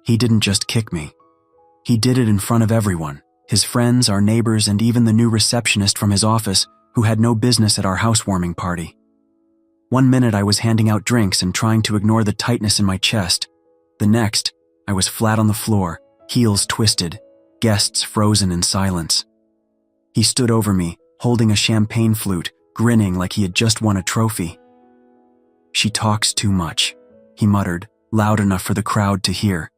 He didn't just kick me. He did it in front of everyone, his friends, our neighbors, and even the new receptionist from his office who had no business at our housewarming party. One minute I was handing out drinks and trying to ignore the tightness in my chest. The next, I was flat on the floor, heels twisted, guests frozen in silence. He stood over me, holding a champagne flute, grinning like he had just won a trophy. "She talks too much," he muttered, loud enough for the crowd to hear.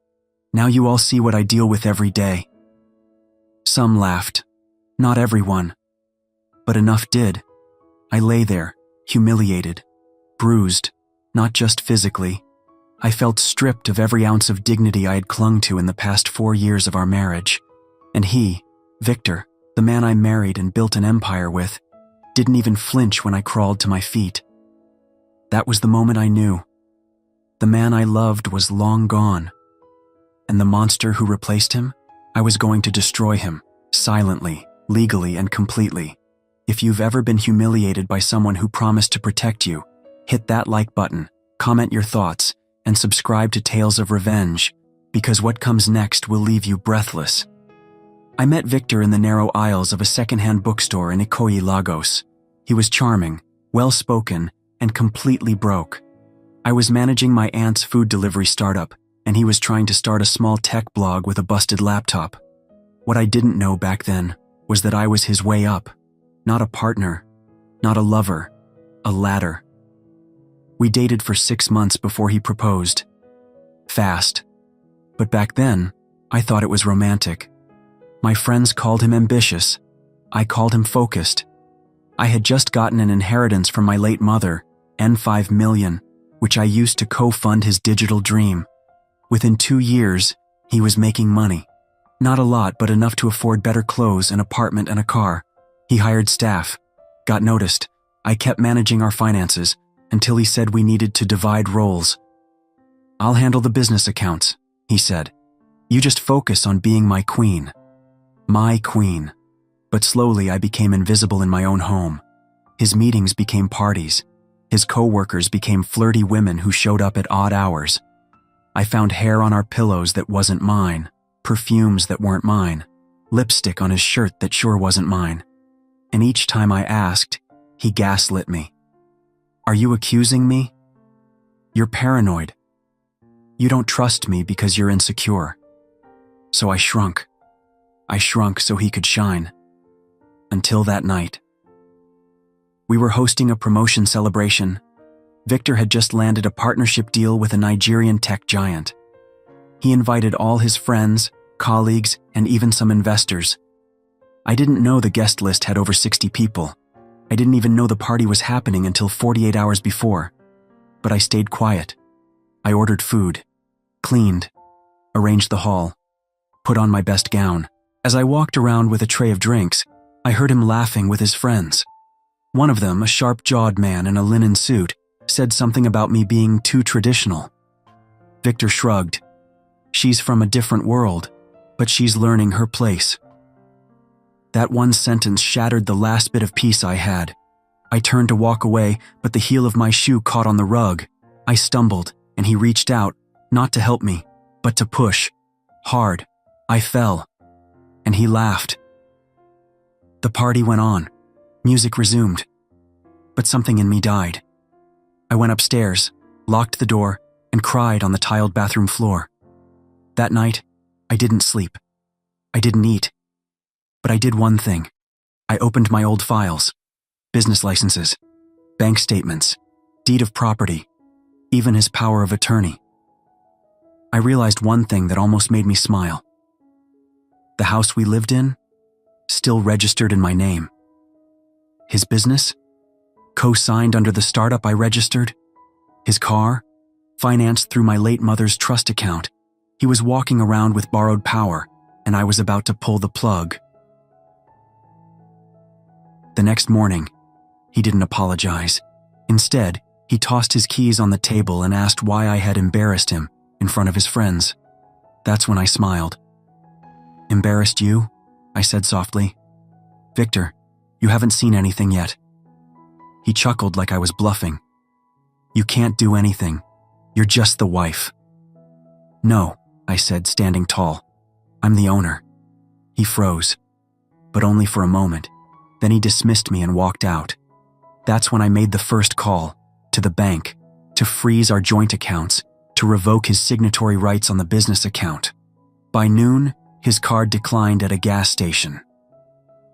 "Now you all see what I deal with every day." Some laughed. Not everyone. But enough did. I lay there, humiliated, bruised, not just physically. I felt stripped of every ounce of dignity I had clung to in the past 4 years of our marriage. And he, Victor, the man I married and built an empire with, didn't even flinch when I crawled to my feet. That was the moment I knew. The man I loved was long gone. And the monster who replaced him, I was going to destroy him, silently, legally, and completely. If you've ever been humiliated by someone who promised to protect you, hit that like button, comment your thoughts, and subscribe to Tales of Revenge, because what comes next will leave you breathless. I met Victor in the narrow aisles of a secondhand bookstore in Ikoyi, Lagos. He was charming, well-spoken, and completely broke. I was managing my aunt's food delivery startup, and he was trying to start a small tech blog with a busted laptop. What I didn't know back then was that I was his way up. Not a partner, not a lover, a ladder. We dated for 6 months before he proposed. Fast. But back then, I thought it was romantic. My friends called him ambitious. I called him focused. I had just gotten an inheritance from my late mother, N5 million, which I used to co-fund his digital dream. Within 2 years, he was making money. Not a lot, but enough to afford better clothes, an apartment, and a car. He hired staff, got noticed. I kept managing our finances until he said we needed to divide roles. "I'll handle the business accounts," he said. "You just focus on being my queen." My queen. But slowly I became invisible in my own home. His meetings became parties. His co-workers became flirty women who showed up at odd hours. I found hair on our pillows that wasn't mine, perfumes that weren't mine, lipstick on his shirt that sure wasn't mine. And each time I asked, he gaslit me. "Are you accusing me? You're paranoid. You don't trust me because you're insecure." So I shrunk. I shrunk so he could shine. Until that night. We were hosting a promotion celebration. Victor had just landed a partnership deal with a Nigerian tech giant. He invited all his friends, colleagues, and even some investors. I didn't know the guest list had over 60 people. I didn't even know the party was happening until 48 hours before. But I stayed quiet. I ordered food, cleaned, arranged the hall, put on my best gown. As I walked around with a tray of drinks, I heard him laughing with his friends. One of them, a sharp-jawed man in a linen suit, said something about me being too traditional. Victor shrugged. "She's from a different world, but she's learning her place." That one sentence shattered the last bit of peace I had. I turned to walk away, but the heel of my shoe caught on the rug. I stumbled, and he reached out, not to help me, but to push. Hard. I fell. And he laughed. The party went on. Music resumed. But something in me died. I went upstairs, locked the door, and cried on the tiled bathroom floor. That night, I didn't sleep. I didn't eat. But I did one thing. I opened my old files. Business licenses, bank statements, deed of property, even his power of attorney. I realized one thing that almost made me smile. The house we lived in, still registered in my name. His business, co-signed under the startup I registered. His car, financed through my late mother's trust account. He was walking around with borrowed power, and I was about to pull the plug. The next morning, he didn't apologize. Instead, he tossed his keys on the table and asked why I had embarrassed him in front of his friends. That's when I smiled. "Embarrassed you?" I said softly. "Victor, you haven't seen anything yet." He chuckled like I was bluffing. "You can't do anything. You're just the wife." "No," I said, standing tall. "I'm the owner." He froze, but only for a moment. Then he dismissed me and walked out. That's when I made the first call, to the bank, to freeze our joint accounts, to revoke his signatory rights on the business account. By noon, his card declined at a gas station.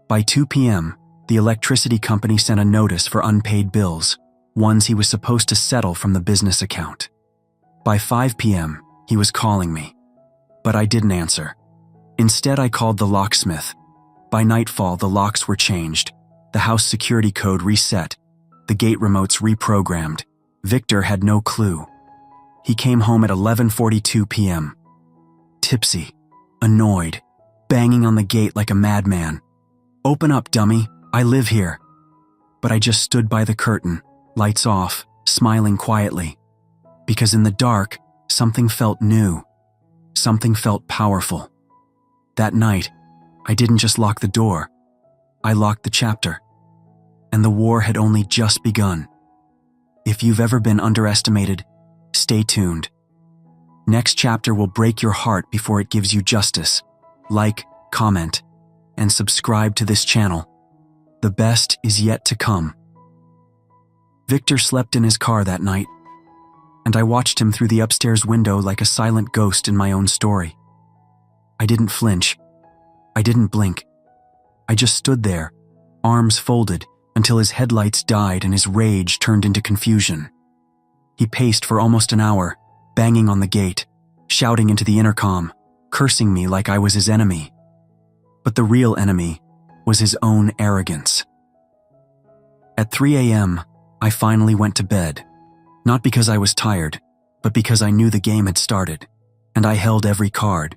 By 2 p.m., the electricity company sent a notice for unpaid bills, ones he was supposed to settle from the business account. By 5 p.m., he was calling me, but I didn't answer. Instead, I called the locksmith. By nightfall, the locks were changed, the house security code reset, the gate remotes reprogrammed. Victor had no clue. He came home at 11:42 p.m. Tipsy, annoyed, banging on the gate like a madman. "Open up, dummy, I live here." But I just stood by the curtain, lights off, smiling quietly. Because in the dark, something felt new. Something felt powerful. That night, I didn't just lock the door. I locked the chapter. And the war had only just begun. If you've ever been underestimated, stay tuned. Next chapter will break your heart before it gives you justice. Like, comment, and subscribe to this channel. The best is yet to come. Victor slept in his car that night, and I watched him through the upstairs window like a silent ghost in my own story. I didn't flinch. I didn't blink. I just stood there, arms folded, until his headlights died and his rage turned into confusion. He paced for almost an hour, banging on the gate, shouting into the intercom, cursing me like I was his enemy. But the real enemy was his own arrogance. At 3 a.m., I finally went to bed, not because I was tired, but because I knew the game had started, and I held every card.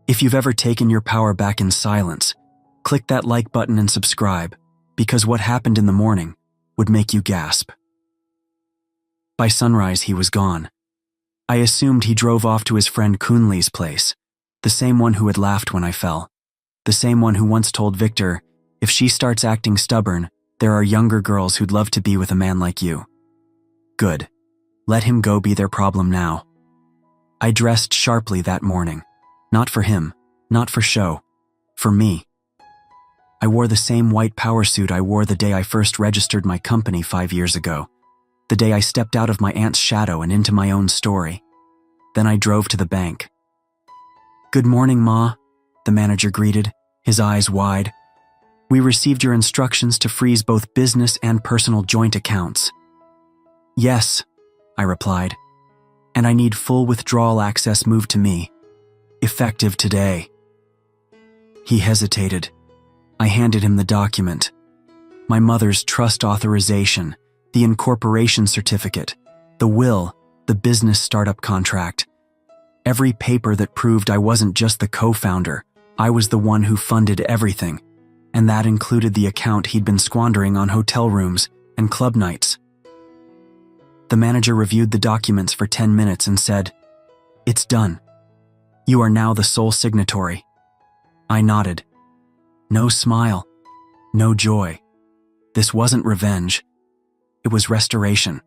If you've ever taken your power back in silence, click that like button and subscribe, because what happened in the morning would make you gasp. By sunrise, he was gone. I assumed he drove off to his friend Kunli's place, the same one who had laughed when I fell, the same one who once told Victor, "If she starts acting stubborn, there are younger girls who'd love to be with a man like you." Good. Let him go be their problem now. I dressed sharply that morning. Not for him, not for show, for me. I wore the same white power suit I wore the day I first registered my company 5 years ago, the day I stepped out of my aunt's shadow and into my own story. Then I drove to the bank. "Good morning, Ma," the manager greeted, his eyes wide. "We received your instructions to freeze both business and personal joint accounts." "Yes," I replied, "and I need full withdrawal access moved to me. Effective today." He hesitated. I handed him the document. My mother's trust authorization, the incorporation certificate, the will, the business startup contract. Every paper that proved I wasn't just the co-founder, I was the one who funded everything, and that included the account he'd been squandering on hotel rooms and club nights. The manager reviewed the documents for 10 minutes and said, "It's done. You are now the sole signatory." I nodded. No smile, no joy. This wasn't revenge. It was restoration.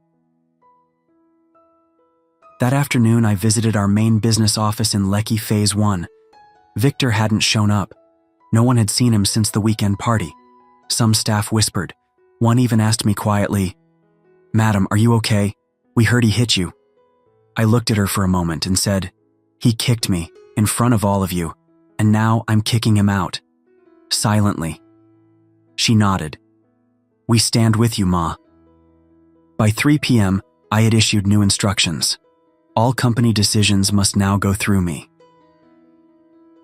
That afternoon, I visited our main business office in Lekki Phase 1. Victor hadn't shown up. No one had seen him since the weekend party. Some staff whispered. One even asked me quietly, "Madam, are you okay? We heard he hit you." I looked at her for a moment and said, "He kicked me, in front of all of you, and now I'm kicking him out." Silently. She nodded. "We stand with you, Ma." By 3 p.m., I had issued new instructions. All company decisions must now go through me.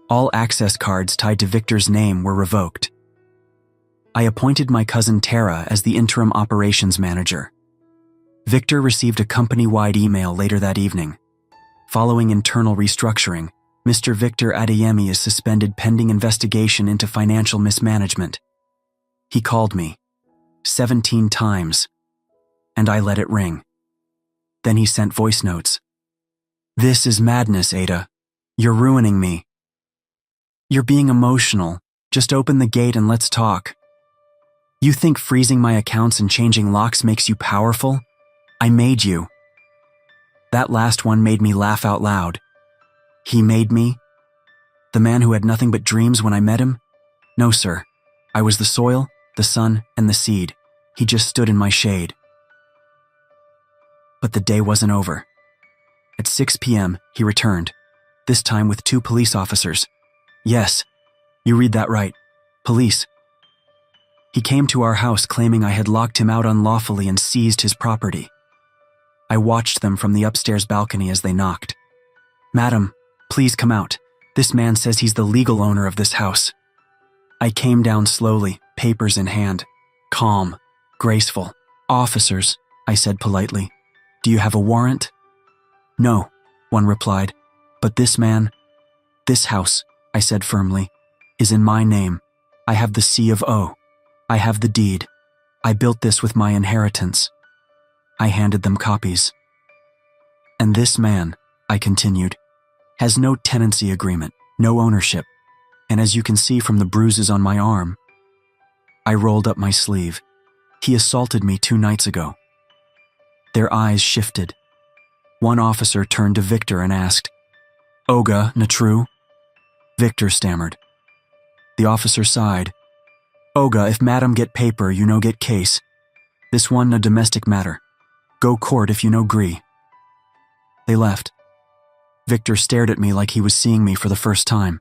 All access cards tied to Victor's name were revoked. I appointed my cousin Tara as the interim operations manager. Victor received a company-wide email later that evening. Following internal restructuring, Mr. Victor Adeyemi is suspended pending investigation into financial mismanagement. He called me 17 times, and I let it ring. Then he sent voice notes. "This is madness, Ada. You're ruining me. You're being emotional. Just open the gate and let's talk. You think freezing my accounts and changing locks makes you powerful? I made you." That last one made me laugh out loud. He made me? The man who had nothing but dreams when I met him? No, sir. I was the soil, the sun, and the seed. He just stood in my shade. But the day wasn't over. At 6 p.m., he returned, this time with 2 police officers. Yes, you read that right. Police. He came to our house claiming I had locked him out unlawfully and seized his property. I watched them from the upstairs balcony as they knocked. Madam, please come out. This man says he's the legal owner of this house. I came down slowly, papers in hand. Calm, graceful. Officers, I said politely. Do you have a warrant? No, one replied. But this man, this house, I said firmly, is in my name. I have the C of O. I have the deed. I built this with my inheritance. I handed them copies. And this man, I continued, has no tenancy agreement, no ownership, and as you can see from the bruises on my arm, I rolled up my sleeve. He assaulted me 2 nights ago. Their eyes shifted. One officer turned to Victor and asked, Oga, na true? Victor stammered. The officer sighed. Oga, if madam get paper, you no get case. This one a domestic matter. Go court if you no gree. They left. Victor stared at me like he was seeing me for the first time.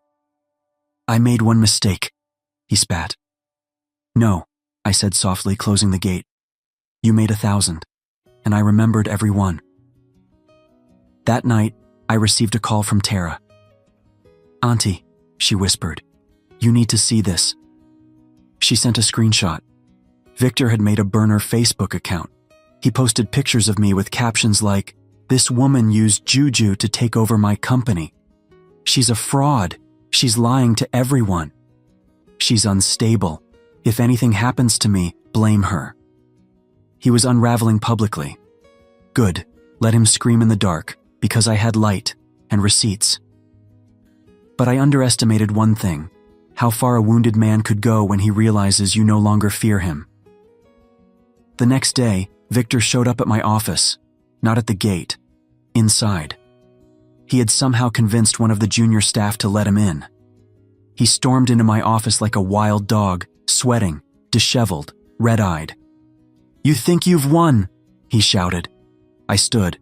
I made one mistake, he spat. No, I said softly, closing the gate. You made 1,000, and I remembered every one. That night, I received a call from Tara. Auntie, she whispered, you need to see this. She sent a screenshot. Victor had made a burner Facebook account. He posted pictures of me with captions like, this woman used juju to take over my company. She's a fraud. She's lying to everyone. She's unstable. If anything happens to me, blame her. He was unraveling publicly. Good. Let him scream in the dark, because I had light and receipts. But I underestimated one thing, how far a wounded man could go when he realizes you no longer fear him. The next day, Victor showed up at my office, not at the gate, inside. He had somehow convinced one of the junior staff to let him in. He stormed into my office like a wild dog, sweating, disheveled, red-eyed. You think you've won, he shouted. I stood.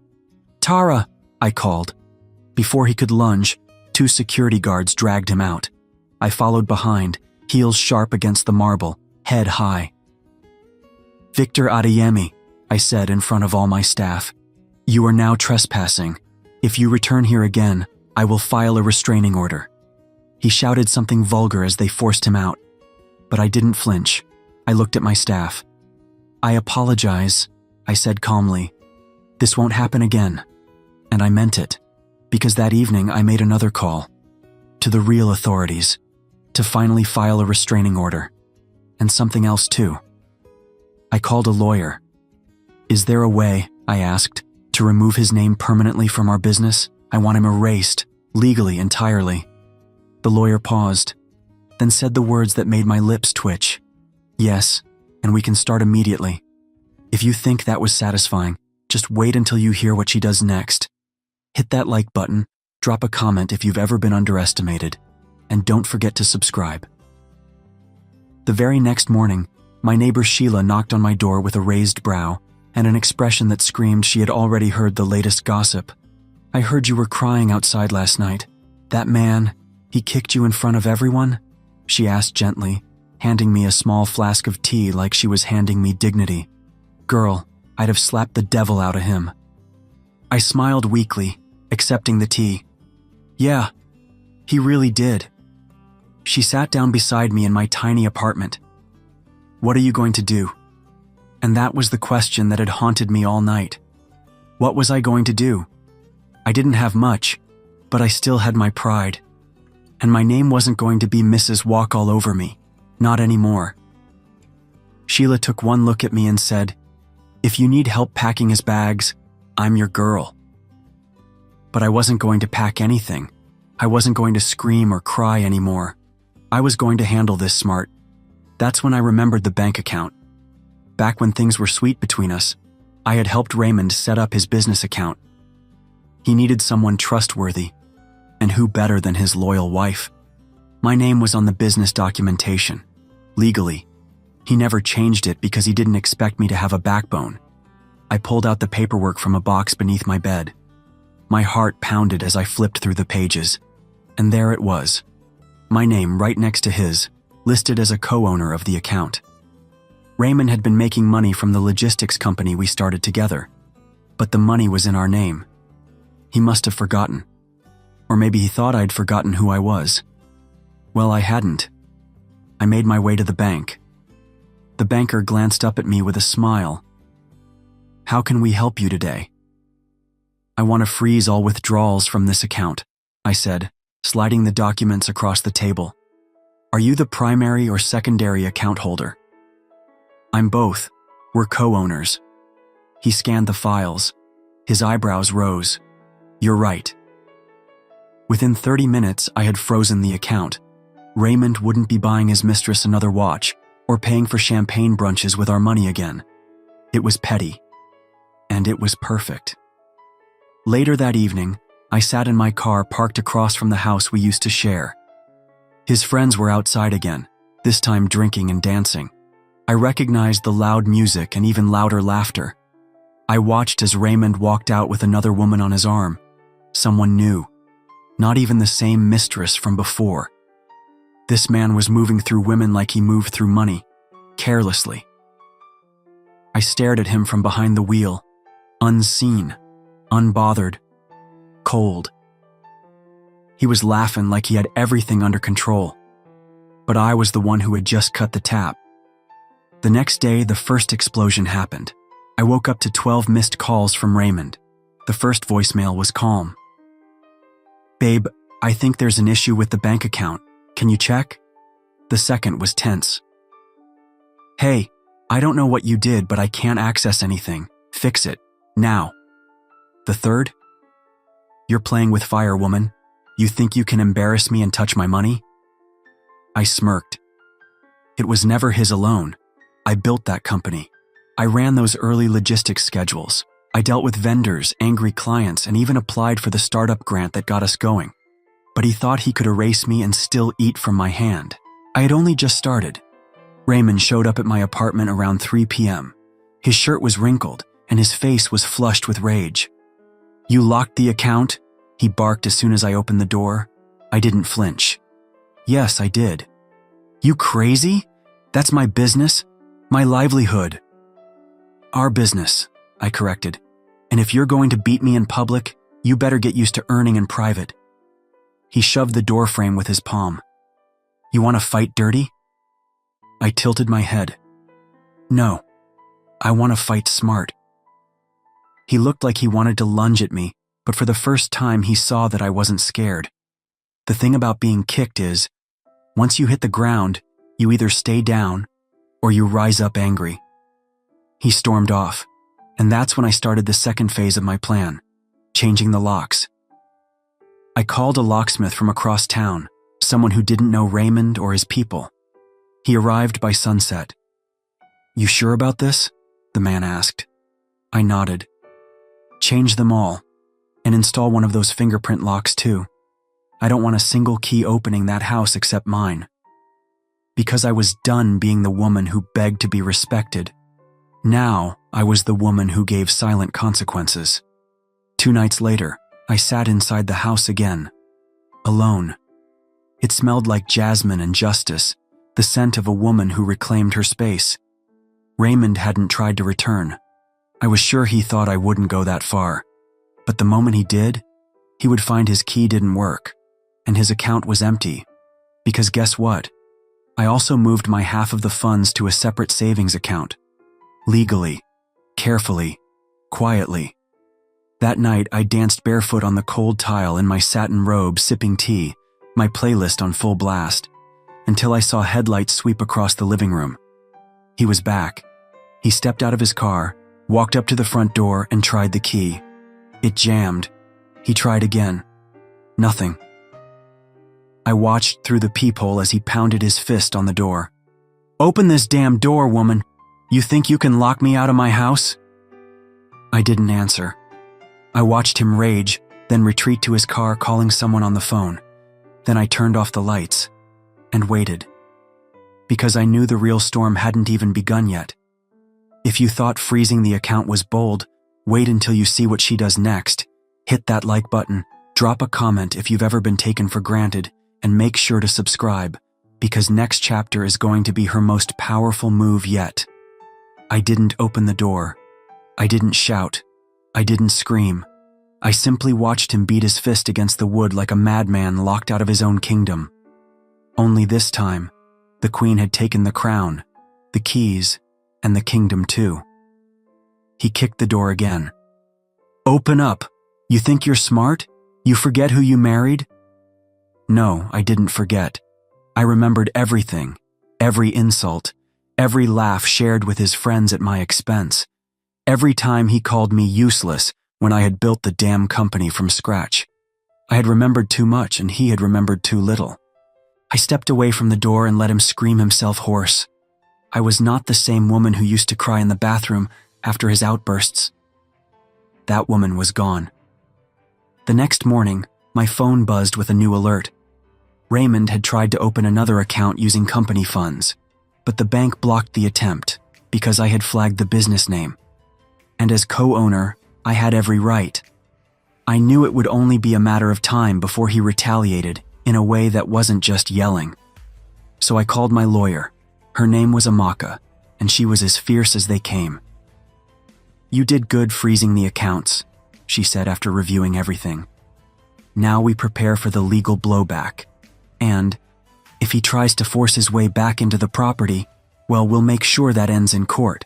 Tara, I called. Before he could lunge, 2 security guards dragged him out. I followed behind, heels sharp against the marble, head high. Victor Adeyemi, I said in front of all my staff. You are now trespassing. If you return here again, I will file a restraining order. He shouted something vulgar as they forced him out. But I didn't flinch. I looked at my staff. I apologize, I said calmly. This won't happen again. And I meant it, because that evening I made another call. To the real authorities. To finally file a restraining order. And something else too. I called a lawyer. Is there a way, I asked, to remove his name permanently from our business? I want him erased, legally, entirely. The lawyer paused, then said the words that made my lips twitch. Yes, and we can start immediately. If you think that was satisfying, just wait until you hear what she does next. Hit that like button, drop a comment if you've ever been underestimated, and don't forget to subscribe. The very next morning, my neighbor Sheila knocked on my door with a raised brow and an expression that screamed she had already heard the latest gossip. I heard you were crying outside last night. That man, he kicked you in front of everyone? She asked gently, handing me a small flask of tea like she was handing me dignity. Girl, I'd have slapped the devil out of him. I smiled weakly, accepting the tea. Yeah, he really did. She sat down beside me in my tiny apartment. What are you going to do? And that was the question that had haunted me all night. What was I going to do? I didn't have much, but I still had my pride. And my name wasn't going to be Mrs. Walk All Over Me. Not anymore. Sheila took one look at me and said, if you need help packing his bags, I'm your girl. But I wasn't going to pack anything. I wasn't going to scream or cry anymore. I was going to handle this smart. That's when I remembered the bank account. Back when things were sweet between us, I had helped Raymond set up his business account. He needed someone trustworthy, And who better than his loyal wife? My name was on the business documentation. Legally. He never changed it because he didn't expect me to have a backbone. I pulled out the paperwork from a box beneath my bed. My heart pounded as I flipped through the pages. And there it was. My name right next to his, listed as a co-owner of the account. Raymond had been making money from the logistics company we started together. But the money was in our name. He must have forgotten. Or maybe he thought I'd forgotten who I was. Well, I hadn't. I made my way to the bank. The banker glanced up at me with a smile. "How can we help you today?" "I want to freeze all withdrawals from this account," I said, sliding the documents across the table. "Are you the primary or secondary account holder?" "I'm both. We're co-owners." He scanned the files. His eyebrows rose. "You're right." Within 30 minutes, I had frozen the account. Raymond wouldn't be buying his mistress another watch or paying for champagne brunches with our money again. It was petty. And it was perfect. Later that evening, I sat in my car parked across from the house we used to share. His friends were outside again, this time drinking and dancing. I recognized the loud music and even louder laughter. I watched as Raymond walked out with another woman on his arm. Someone new. Not even the same mistress from before. This man was moving through women like he moved through money, carelessly. I stared at him from behind the wheel, unseen, unbothered, cold. He was laughing like he had everything under control. But I was the one who had just cut the tap. The next day, the first explosion happened. I woke up to 12 missed calls from Raymond. The first voicemail was calm. "Babe, I think there's an issue with the bank account. Can you check?" The second was tense. "Hey, I don't know what you did, but I can't access anything. Fix it. Now." The third? "You're playing with fire, woman. You think you can embarrass me and touch my money?" I smirked. It was never his alone. I built that company. I ran those early logistics schedules. I dealt with vendors, angry clients, and even applied for the startup grant that got us going. But he thought he could erase me and still eat from my hand. I had only just started. Raymond showed up at my apartment around 3 p.m. His shirt was wrinkled, and his face was flushed with rage. "You locked the account?" he barked as soon as I opened the door. I didn't flinch. "Yes, I did." "You crazy? That's my business, my livelihood." "Our business," I corrected. "And if you're going to beat me in public, you better get used to earning in private." He shoved the door frame with his palm. "You want to fight dirty?" I tilted my head. "No, I want to fight smart." He looked like he wanted to lunge at me, but for the first time he saw that I wasn't scared. The thing about being kicked is, once you hit the ground, you either stay down or you rise up angry. He stormed off, and that's when I started the second phase of my plan, changing the locks. I called a locksmith from across town, someone who didn't know Raymond or his people. He arrived by sunset. "You sure about this?" the man asked. I nodded. "Change them all, and install one of those fingerprint locks too. I don't want a single key opening that house except mine." Because I was done being the woman who begged to be respected. Now I was the woman who gave silent consequences. 2 nights later, I sat inside the house again, alone. It smelled like jasmine and justice, the scent of a woman who reclaimed her space. Raymond hadn't tried to return. I was sure he thought I wouldn't go that far. But the moment he did, he would find his key didn't work, and his account was empty. Because guess what? I also moved my half of the funds to a separate savings account. Legally, carefully, quietly. That night, I danced barefoot on the cold tile in my satin robe, sipping tea, my playlist on full blast, until I saw headlights sweep across the living room. He was back. He stepped out of his car, walked up to the front door, and tried the key. It jammed. He tried again. Nothing. I watched through the peephole as he pounded his fist on the door. "Open this damn door, woman! You think you can lock me out of my house?" I didn't answer. I watched him rage, then retreat to his car calling someone on the phone. Then I turned off the lights and waited. Because I knew the real storm hadn't even begun yet. If you thought freezing the account was bold, wait until you see what she does next. Hit that like button, drop a comment if you've ever been taken for granted, and make sure to subscribe, because next chapter is going to be her most powerful move yet. I didn't open the door. I didn't shout. I didn't scream. I simply watched him beat his fist against the wood like a madman locked out of his own kingdom. Only this time, the queen had taken the crown, the keys, and the kingdom too. He kicked the door again. "Open up! You think you're smart? You forget who you married?" No, I didn't forget. I remembered everything, every insult, every laugh shared with his friends at my expense, every time he called me useless when I had built the damn company from scratch. I had remembered too much and he had remembered too little. I stepped away from the door and let him scream himself hoarse. I was not the same woman who used to cry in the bathroom after his outbursts. That woman was gone. The next morning, my phone buzzed with a new alert. Raymond had tried to open another account using company funds, but the bank blocked the attempt because I had flagged the business name. And as co-owner, I had every right. I knew it would only be a matter of time before he retaliated in a way that wasn't just yelling. So I called my lawyer. Her name was Amaka, and she was as fierce as they came. "You did good freezing the accounts," she said after reviewing everything. "Now we prepare for the legal blowback. And if he tries to force his way back into the property, well, we'll make sure that ends in court."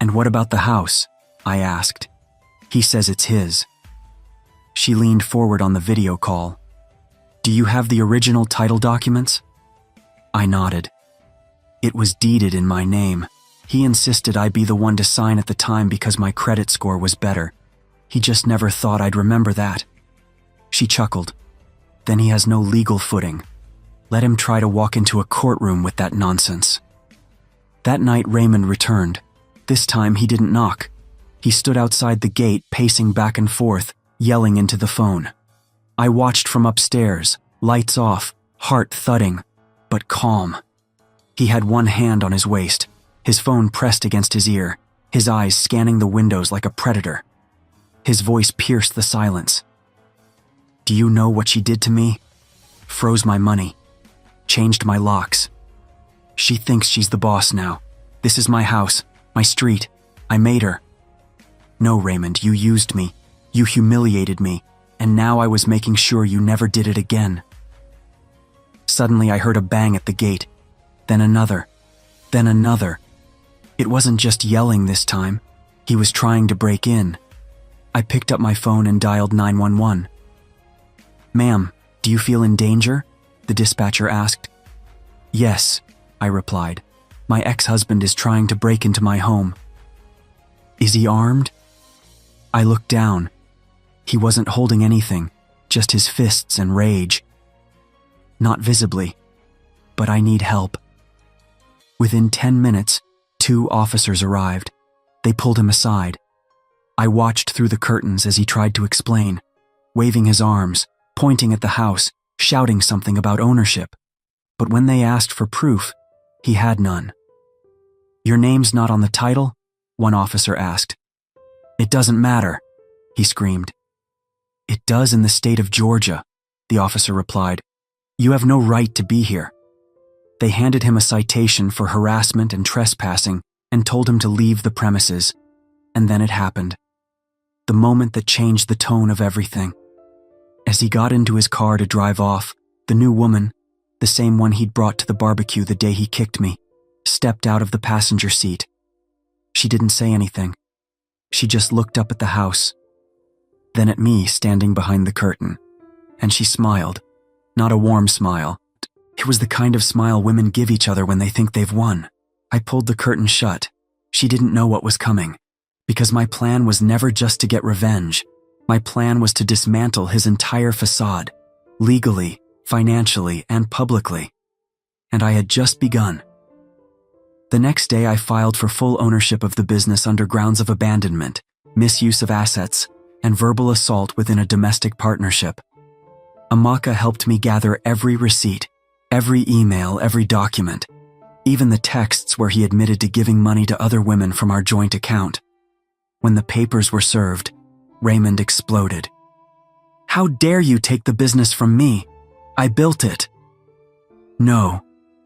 "And what about the house?" I asked. "He says it's his." She leaned forward on the video call. "Do you have the original title documents?" I nodded. It was deeded in my name. He insisted I be the one to sign at the time because my credit score was better. He just never thought I'd remember that. She chuckled. "Then he has no legal footing. Let him try to walk into a courtroom with that nonsense." That night Raymond returned. This time he didn't knock. He stood outside the gate, pacing back and forth, yelling into the phone. I watched from upstairs, lights off, heart thudding, but calm. He had one hand on his waist, his phone pressed against his ear, his eyes scanning the windows like a predator. His voice pierced the silence. "Do you know what she did to me? Froze my money. Changed my locks. She thinks she's the boss now. This is my house, my street. I made her. No, Raymond, you used me. You humiliated me, and now I was making sure you never did it again." Suddenly I heard a bang at the gate. Then another. Then another. It wasn't just yelling this time. He was trying to break in. I picked up my phone and dialed 911. "Ma'am, do you feel in danger?" the dispatcher asked. "Yes," I replied. "My ex-husband is trying to break into my home." "Is he armed?" I looked down. He wasn't holding anything, just his fists and rage. "Not visibly, but I need help." Within 10 minutes, 2 officers arrived. They pulled him aside. I watched through the curtains as he tried to explain, waving his arms, pointing at the house, shouting something about ownership. But when they asked for proof, he had none. "Your name's not on the title?" one officer asked. "It doesn't matter," he screamed. "It does in the state of Georgia," the officer replied. "You have no right to be here." They handed him a citation for harassment and trespassing and told him to leave the premises. And then it happened. The moment that changed the tone of everything. As he got into his car to drive off, the new woman, the same one he'd brought to the barbecue the day he kicked me, stepped out of the passenger seat. She didn't say anything. She just looked up at the house, then at me standing behind the curtain, and she smiled. Not a warm smile. It was the kind of smile women give each other when they think they've won. I pulled the curtain shut. She didn't know what was coming, because my plan was never just to get revenge. My plan was to dismantle his entire facade, legally, financially, and publicly. And I had just begun. The next day I filed for full ownership of the business under grounds of abandonment, misuse of assets, and verbal assault within a domestic partnership. Amaka helped me gather every receipt, every email, every document, even the texts where he admitted to giving money to other women from our joint account. When the papers were served, Raymond exploded. "How dare you take the business from me? I built it." "No,"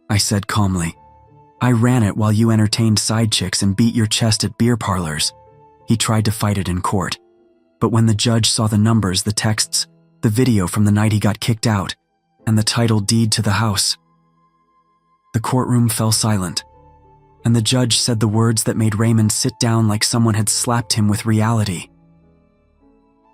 I said calmly. "I ran it while you entertained side chicks and beat your chest at beer parlors." He tried to fight it in court, but when the judge saw the numbers, the texts, the video from the night he got kicked out, and the title deed to the house, the courtroom fell silent, and the judge said the words that made Raymond sit down like someone had slapped him with reality.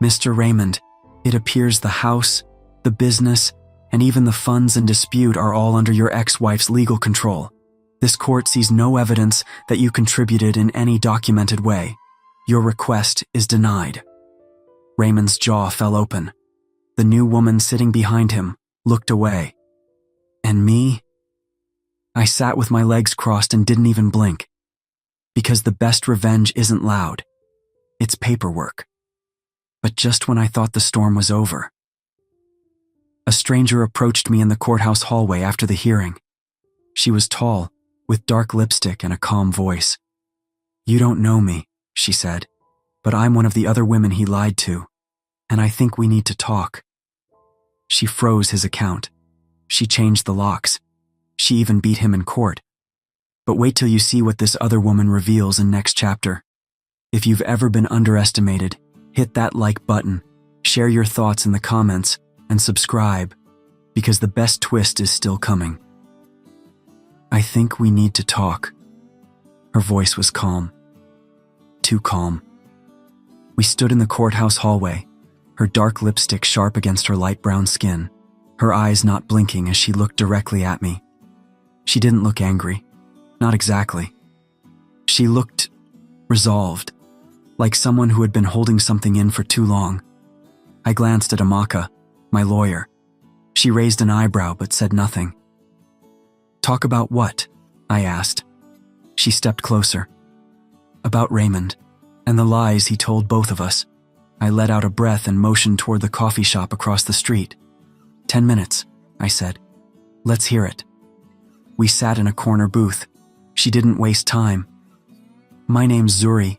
"Mr. Raymond, it appears the house, the business, and even the funds in dispute are all under your ex-wife's legal control. This court sees no evidence that you contributed in any documented way. Your request is denied." Raymond's jaw fell open. The new woman sitting behind him looked away. And me? I sat with my legs crossed and didn't even blink. Because the best revenge isn't loud. It's paperwork. But just when I thought the storm was over, a stranger approached me in the courthouse hallway after the hearing. She was tall, with dark lipstick and a calm voice. "You don't know me," she said, "but I'm one of the other women he lied to, and I think we need to talk." She froze his account. She changed the locks. She even beat him in court. But wait till you see what this other woman reveals in next chapter. If you've ever been underestimated, hit that like button, share your thoughts in the comments, and subscribe, because the best twist is still coming. "I think we need to talk." Her voice was calm. Too calm. We stood in the courthouse hallway, her dark lipstick sharp against her light brown skin, her eyes not blinking as she looked directly at me. She didn't look angry. Not exactly. She looked resolved, like someone who had been holding something in for too long. I glanced at Amaka, my lawyer. She raised an eyebrow but said nothing. "Talk about what?" I asked. She stepped closer. "About Raymond, and the lies he told both of us." I let out a breath and motioned toward the coffee shop across the street. 10 minutes, I said. "Let's hear it." We sat in a corner booth. She didn't waste time. "My name's Zuri.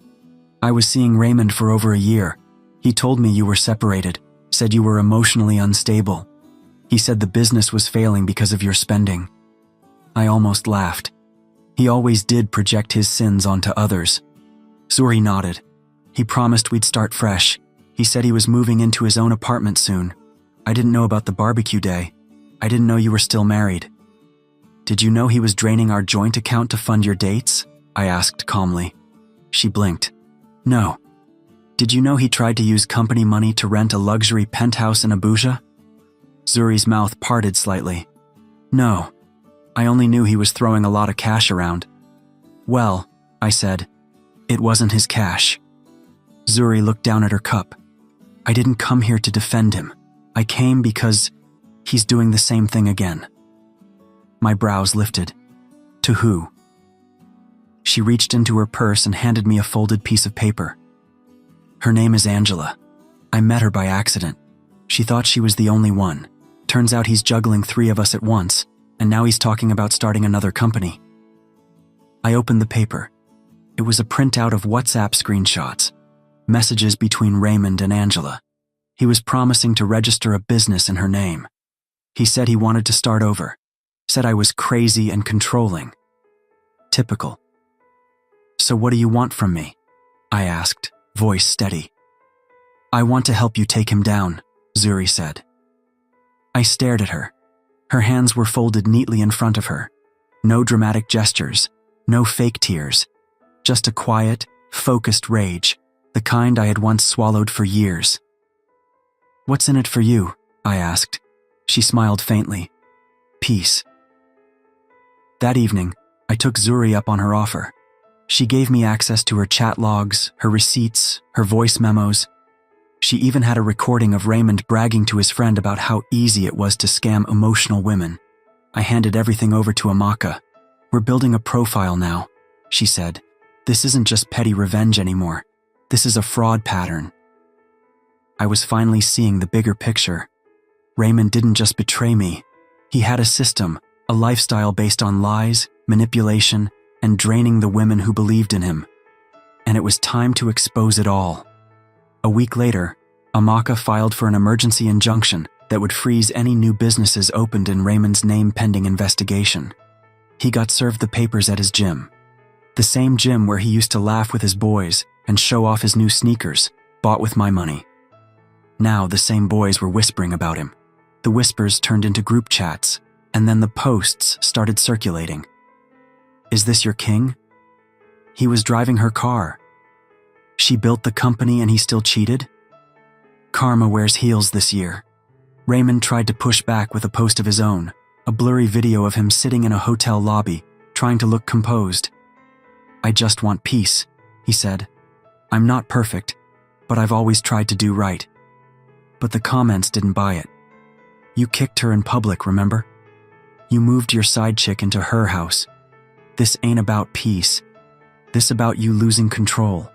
I was seeing Raymond for over a year. He told me you were separated, said you were emotionally unstable. He said the business was failing because of your spending." I almost laughed. He always did project his sins onto others. Zuri nodded. "He promised we'd start fresh. He said he was moving into his own apartment soon. I didn't know about the barbecue day. I didn't know you were still married." "Did you know he was draining our joint account to fund your dates?" I asked calmly. She blinked. "No." "Did you know he tried to use company money to rent a luxury penthouse in Abuja?" Zuri's mouth parted slightly. "No. I only knew he was throwing a lot of cash around." "Well," I said, "it wasn't his cash." Zuri looked down at her cup. "I didn't come here to defend him. I came because he's doing the same thing again." My brows lifted. "To who?" She reached into her purse and handed me a folded piece of paper. "Her name is Angela. I met her by accident. She thought she was the only one. Turns out he's juggling 3 of us at once, and now he's talking about starting another company." I opened the paper. It was a printout of WhatsApp screenshots, messages between Raymond and Angela. He was promising to register a business in her name. He said he wanted to start over, said I was crazy and controlling. Typical. "So what do you want from me?" I asked, voice steady. "I want to help you take him down," Zuri said. I stared at her. Her hands were folded neatly in front of her. No dramatic gestures, no fake tears, just a quiet, focused rage, the kind I had once swallowed for years. "What's in it for you?" I asked. She smiled faintly. "Peace." That evening, I took Zuri up on her offer. She gave me access to her chat logs, her receipts, her voice memos. She even had a recording of Raymond bragging to his friend about how easy it was to scam emotional women. I handed everything over to Amaka. "We're building a profile now," she said. "This isn't just petty revenge anymore. This is a fraud pattern." I was finally seeing the bigger picture. Raymond didn't just betray me. He had a system, a lifestyle based on lies, manipulation, and draining the women who believed in him. And it was time to expose it all. A week later, Amaka filed for an emergency injunction that would freeze any new businesses opened in Raymond's name pending investigation. He got served the papers at his gym. The same gym where he used to laugh with his boys and show off his new sneakers, bought with my money. Now the same boys were whispering about him. The whispers turned into group chats, and then the posts started circulating. Is this your king? He was driving her car. She built the company and he still cheated? Karma wears heels this year. Raymond tried to push back with a post of his own, a blurry video of him sitting in a hotel lobby, trying to look composed. I just want peace, he said. I'm not perfect, but I've always tried to do right. But the comments didn't buy it. You kicked her in public, remember? You moved your side chick into her house. This ain't about peace. This about you losing control.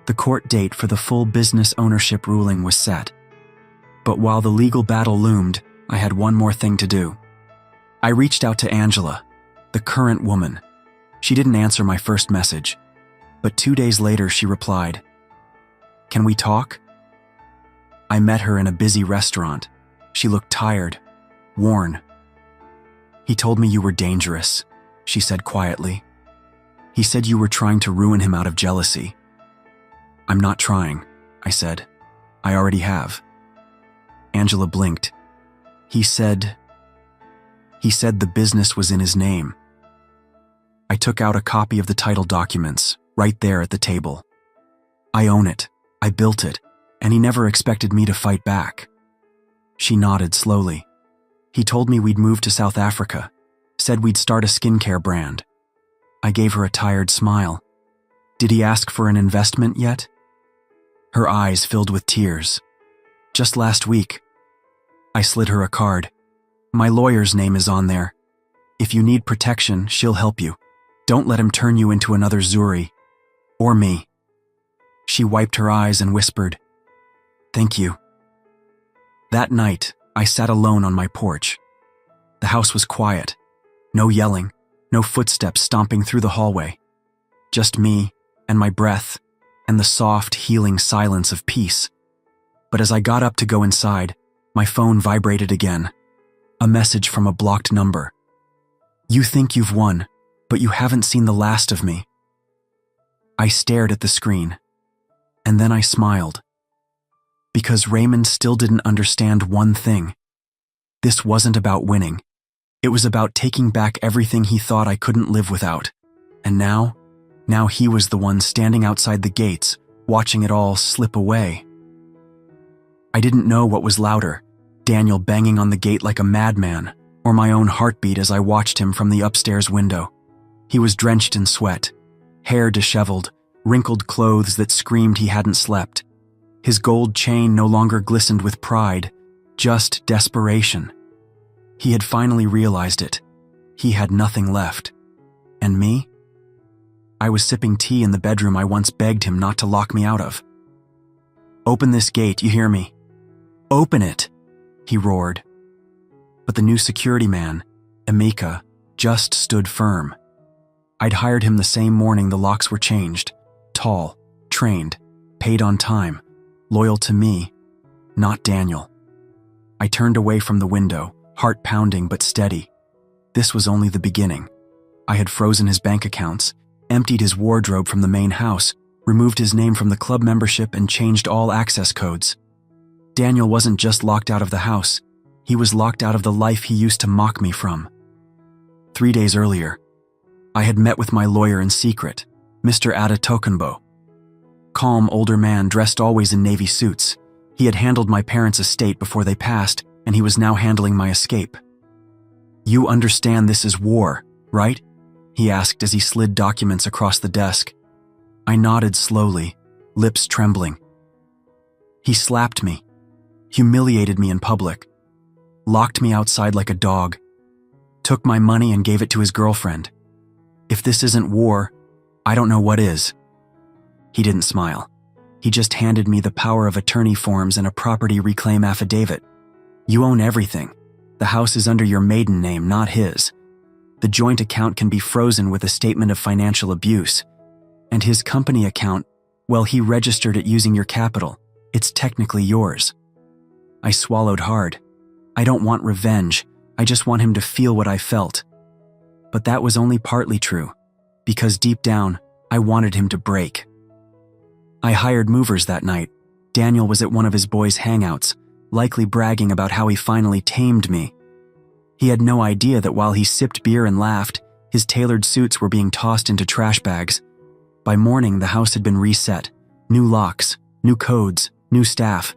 The court date for the full business ownership ruling was set. But while the legal battle loomed, I had one more thing to do. I reached out to Angela, the current woman. She didn't answer my first message, but 2 days later she replied, "Can we talk?" I met her in a busy restaurant. She looked tired, worn. "He told me you were dangerous," she said quietly. "He said you were trying to ruin him out of jealousy." "I'm not trying," I said. "I already have." Angela blinked. He said the business was in his name. I took out a copy of the title documents, right there at the table. I own it, I built it, and he never expected me to fight back. She nodded slowly. He told me we'd move to South Africa, said we'd start a skincare brand. I gave her a tired smile. Did he ask for an investment yet? Her eyes filled with tears. Just last week. I slid her a card. My lawyer's name is on there. If you need protection, she'll help you. Don't let him turn you into another Zuri. Or me. She wiped her eyes and whispered, "Thank you." That night, I sat alone on my porch. The house was quiet. No yelling, no footsteps stomping through the hallway. Just me and my breath and the soft, healing silence of peace. But as I got up to go inside, my phone vibrated again. A message from a blocked number. "You think you've won, but you haven't seen the last of me." I stared at the screen, and then I smiled. Because Raymond still didn't understand one thing. This wasn't about winning. It was about taking back everything he thought I couldn't live without. And now he was the one standing outside the gates, watching it all slip away. I didn't know what was louder, Daniel banging on the gate like a madman, or my own heartbeat as I watched him from the upstairs window. He was drenched in sweat, hair disheveled, wrinkled clothes that screamed he hadn't slept. His gold chain no longer glistened with pride, just desperation. He had finally realized it. He had nothing left. And me? I was sipping tea in the bedroom I once begged him not to lock me out of. "Open this gate, you hear me? Open it!" he roared. But the new security man, Emeka, just stood firm. I'd hired him the same morning the locks were changed. Tall, trained, paid on time, loyal to me, not Daniel. I turned away from the window, heart pounding but steady. This was only the beginning. I had frozen his bank accounts, emptied his wardrobe from the main house, removed his name from the club membership, and changed all access codes. Daniel wasn't just locked out of the house, he was locked out of the life he used to mock me from. 3 days earlier, I had met with my lawyer in secret, Mr. Ada Tokunbo. Calm older man dressed always in navy suits. He had handled my parents' estate before they passed, and he was now handling my escape. "You understand this is war, right?" he asked as he slid documents across the desk. I nodded slowly, lips trembling. He slapped me, humiliated me in public, locked me outside like a dog, took my money and gave it to his girlfriend. If this isn't war, I don't know what is. He didn't smile. He just handed me the power of attorney forms and a property reclaim affidavit. You own everything. The house is under your maiden name, not his. The joint account can be frozen with a statement of financial abuse. And his company account, well, he registered it using your capital. It's technically yours. I swallowed hard. I don't want revenge. I just want him to feel what I felt. But that was only partly true, because deep down, I wanted him to break. I hired movers that night. Daniel was at one of his boys' hangouts, likely bragging about how he finally tamed me. He had no idea that while he sipped beer and laughed, his tailored suits were being tossed into trash bags. By morning, the house had been reset. New locks, new codes, new staff.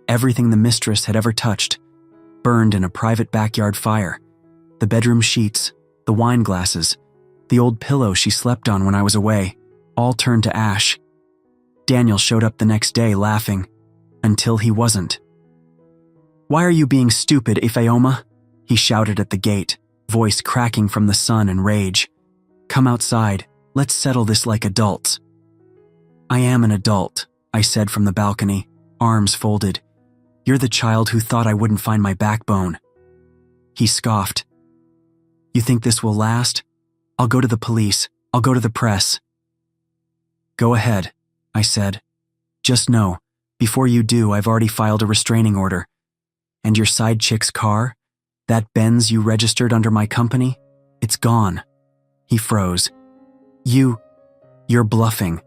Everything the mistress had ever touched, burned in a private backyard fire. The bedroom sheets, the wine glasses, the old pillow she slept on when I was away, all turned to ash. Daniel showed up the next day laughing, until he wasn't. "Why are you being stupid, Ifeoma?" He shouted at the gate, voice cracking from the sun and rage. "Come outside, let's settle this like adults." "I am an adult," I said from the balcony, arms folded. "You're the child who thought I wouldn't find my backbone." He scoffed. "You think this will last? I'll go to the police. I'll go to the press." "Go ahead," I said. "Just know, before you do, I've already filed a restraining order. And your side chick's car? That Benz you registered under my company? It's gone." He froze. You're bluffing."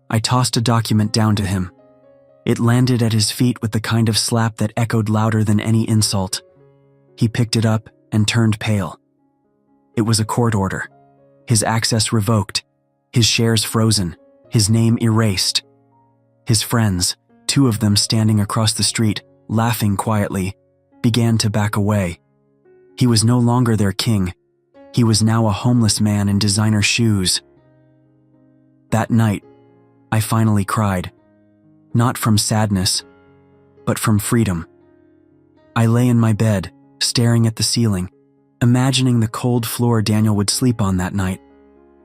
I tossed a document down to him. It landed at his feet with the kind of slap that echoed louder than any insult. He picked it up and turned pale. It was a court order. His access revoked, his shares frozen, his name erased. His friends, 2 of them standing across the street, laughing quietly, began to back away. He was no longer their king. He was now a homeless man in designer shoes. That night, I finally cried. Not from sadness, but from freedom. I lay in my bed, staring at the ceiling, imagining the cold floor Daniel would sleep on that night.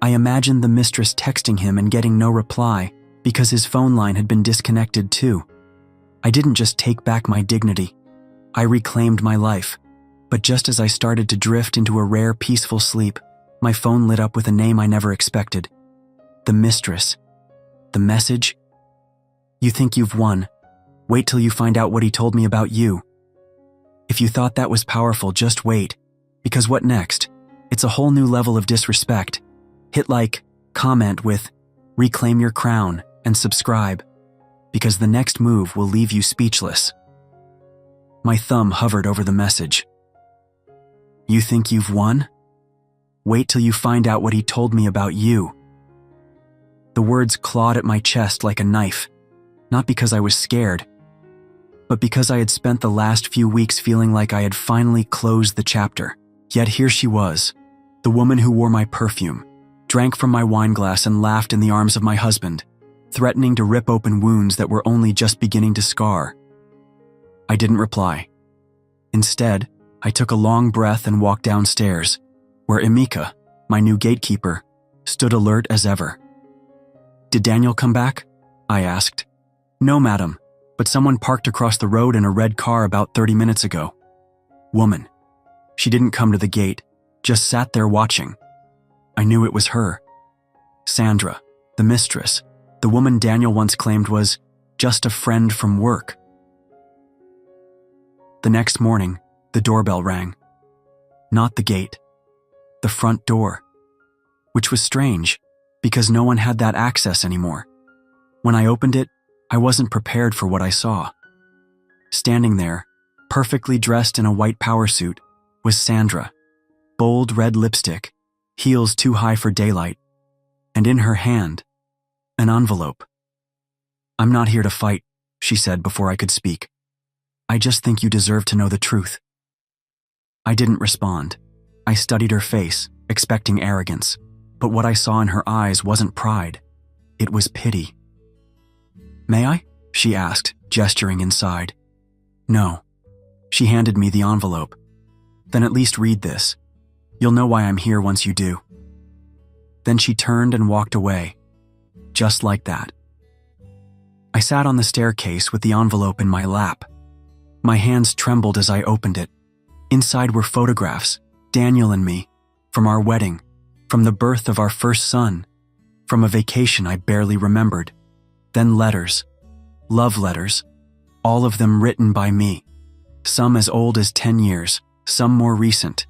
I imagined the mistress texting him and getting no reply because his phone line had been disconnected too. I didn't just take back my dignity. I reclaimed my life. But just as I started to drift into a rare, peaceful sleep, my phone lit up with a name I never expected. The mistress. The message? "You think you've won. Wait till you find out what he told me about you." If you thought that was powerful, just wait. Because what next? It's a whole new level of disrespect. Hit like, comment with, "Reclaim your crown," and subscribe. Because the next move will leave you speechless. My thumb hovered over the message. "You think you've won? Wait till you find out what he told me about you." The words clawed at my chest like a knife, not because I was scared, but because I had spent the last few weeks feeling like I had finally closed the chapter. Yet here she was, the woman who wore my perfume, drank from my wine glass and laughed in the arms of my husband, threatening to rip open wounds that were only just beginning to scar. I didn't reply. Instead, I took a long breath and walked downstairs, where Emika, my new gatekeeper, stood alert as ever. "Did Daniel come back?" I asked. "No, madam, but someone parked across the road in a red car about 30 minutes ago." Woman. She didn't come to the gate, just sat there watching. I knew it was her. Sandra, the mistress, the woman Daniel once claimed was just a friend from work. The next morning, the doorbell rang. Not the gate, the front door, which was strange because no one had that access anymore. When I opened it, I wasn't prepared for what I saw. Standing there, perfectly dressed in a white power suit, was Sandra, bold red lipstick, heels too high for daylight, and in her hand, an envelope. "I'm not here to fight," she said before I could speak. "I just think you deserve to know the truth." I didn't respond. I studied her face, expecting arrogance, but what I saw in her eyes wasn't pride. It was pity. "May I?" she asked, gesturing inside. "No." She handed me the envelope. "Then at least read this. You'll know why I'm here once you do." Then she turned and walked away. Just like that. I sat on the staircase with the envelope in my lap. My hands trembled as I opened it. Inside were photographs, Daniel and me, from our wedding, from the birth of our first son, from a vacation I barely remembered. Then letters, love letters, all of them written by me. Some as old as 10 years, some more recent.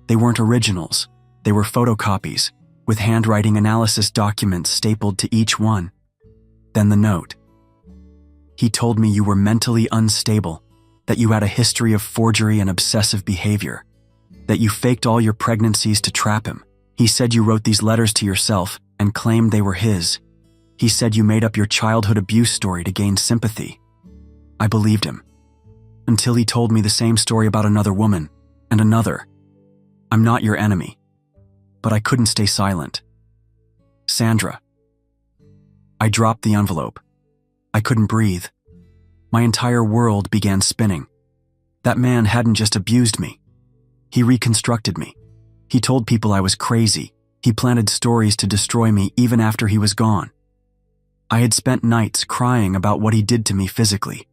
They weren't originals, they were photocopies, with handwriting analysis documents stapled to each one. Then the note. He told me you were mentally unstable, that you had a history of forgery and obsessive behavior, that you faked all your pregnancies to trap him. He said you wrote these letters to yourself and claimed they were his. He said you made up your childhood abuse story to gain sympathy. I believed him, until he told me the same story about another woman, and another. I'm not your enemy, but I couldn't stay silent. Sandra. I dropped the envelope. I couldn't breathe. My entire world began spinning. That man hadn't just abused me. He reconstructed me. He told people I was crazy. He planted stories to destroy me even after he was gone. I had spent nights crying about what he did to me physically.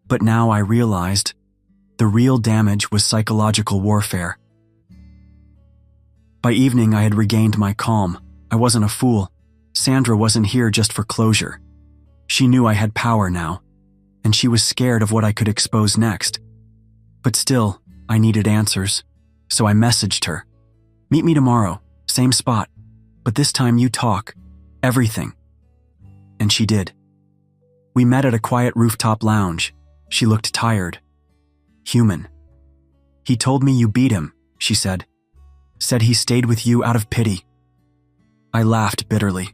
But now I realized the real damage was psychological warfare. By evening, I had regained my calm. I wasn't a fool. Sandra wasn't here just for closure. She knew I had power now, and she was scared of what I could expose next. But still, I needed answers, so I messaged her. Meet me tomorrow, same spot, but this time you talk. Everything. And she did. We met at a quiet rooftop lounge. She looked tired. Human. He told me you beat him, she said. Said he stayed with you out of pity. I laughed bitterly.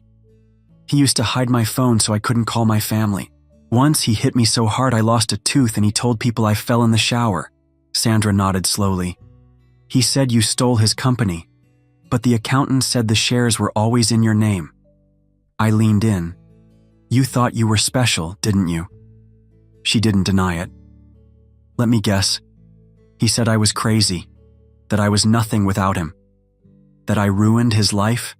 He used to hide my phone so I couldn't call my family. Once he hit me so hard I lost a tooth and he told people I fell in the shower. Sandra nodded slowly. He said you stole his company, but the accountant said the shares were always in your name. I leaned in. You thought you were special, didn't you? She didn't deny it. Let me guess. He said I was crazy, that I was nothing without him, that I ruined his life.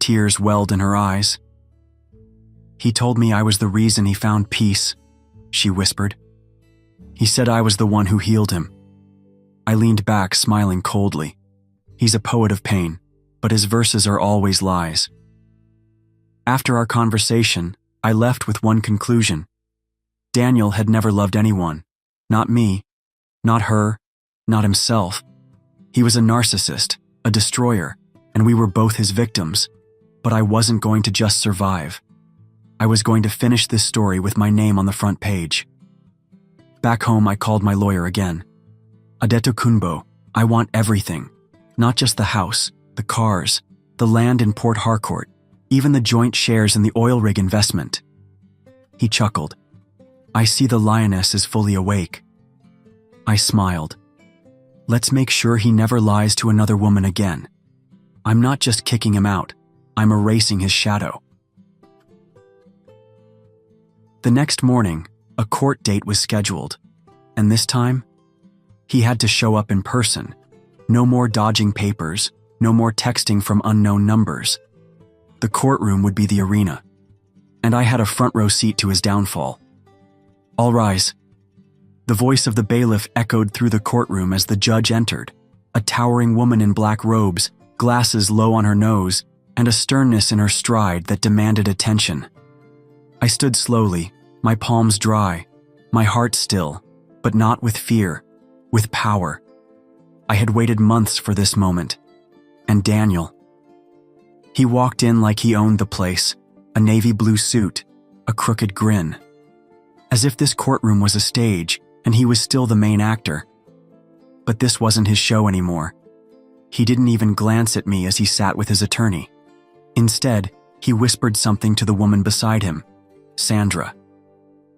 Tears welled in her eyes. He told me I was the reason he found peace, she whispered. He said I was the one who healed him. I leaned back, smiling coldly. He's a poet of pain, but his verses are always lies. After our conversation, I left with one conclusion. Daniel had never loved anyone. Not me, not her, not himself. He was a narcissist, a destroyer, and we were both his victims. But I wasn't going to just survive. I was going to finish this story with my name on the front page. Back home, I called my lawyer again. Adeto Kunbo, I want everything. Not just the house, the cars, the land in Port Harcourt, even the joint shares in the oil rig investment. He chuckled. I see the lioness is fully awake. I smiled. Let's make sure he never lies to another woman again. I'm not just kicking him out. I'm erasing his shadow. The next morning, a court date was scheduled, and this time, he had to show up in person. No more dodging papers, no more texting from unknown numbers. The courtroom would be the arena, and I had a front row seat to his downfall. All rise. The voice of the bailiff echoed through the courtroom as the judge entered, a towering woman in black robes, glasses low on her nose, and a sternness in her stride that demanded attention. I stood slowly, my palms dry, my heart still, but not with fear, with power. I had waited months for this moment. And Daniel. He walked in like he owned the place, a navy blue suit, a crooked grin. As if this courtroom was a stage and he was still the main actor. But this wasn't his show anymore. He didn't even glance at me as he sat with his attorney. Instead, he whispered something to the woman beside him, Sandra.